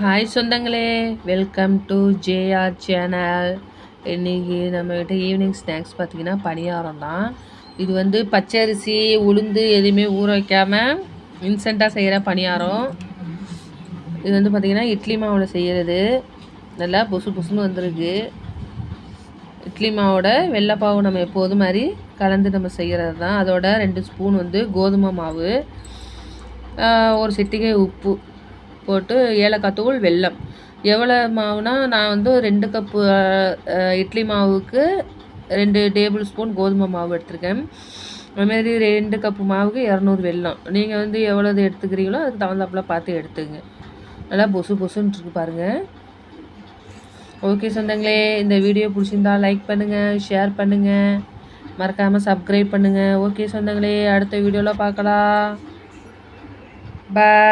Hi சொந்தங்களே, welcome to JR channel. இன்றைக்கி நம்மகிட்ட ஈவினிங் ஸ்நாக்ஸ் பார்த்திங்கன்னா பணியாரம் தான். இது வந்து பச்சரிசி உளுந்து எதுவுமே ஊற வைக்காமல் இன்ஸ்டண்ட்டாக செய்கிற பணியாரம். இது வந்து பார்த்திங்கன்னா இட்லி மாவில் செய்கிறது. நல்லா புசு புசுன்னு வந்துருக்கு. இட்லி மாவோட வெள்ளைப்பாவு நம்ம எப்போதும் மாதிரி கலந்து நம்ம செய்கிறது தான். அதோட 2 ஸ்பூன் வந்து கோதுமை மாவு, ஒரு சிட்டிகை உப்பு போட்டு ஏலக்காய் தூள், வெல்லம். எவ்வளோ மாவுனா, நான் வந்து 2 கப்பு இட்லி மாவுக்கு 2 டேபிள் ஸ்பூன் கோதுமை மாவு எடுத்திருக்கேன். அதுமாரி 2 கப்பு மாவுக்கு 200 வெல்லம். நீங்கள் வந்து எவ்வளோது எடுத்துக்கிறீங்களோ அதுக்கு தகுந்தாப்புல பார்த்து எடுத்துங்க. நல்லா பொசு பொசுன்னு இருக்கு பாருங்கள். ஓகே சொந்தங்களே, இந்த வீடியோ பிடிச்சிருந்தா லைக் பண்ணுங்கள், ஷேர் பண்ணுங்கள், மறக்காமல் சப்ஸ்கிரைப் பண்ணுங்கள். ஓகே சொந்தங்களே, அடுத்த வீடியோவில் பார்க்கலாம். பாய்.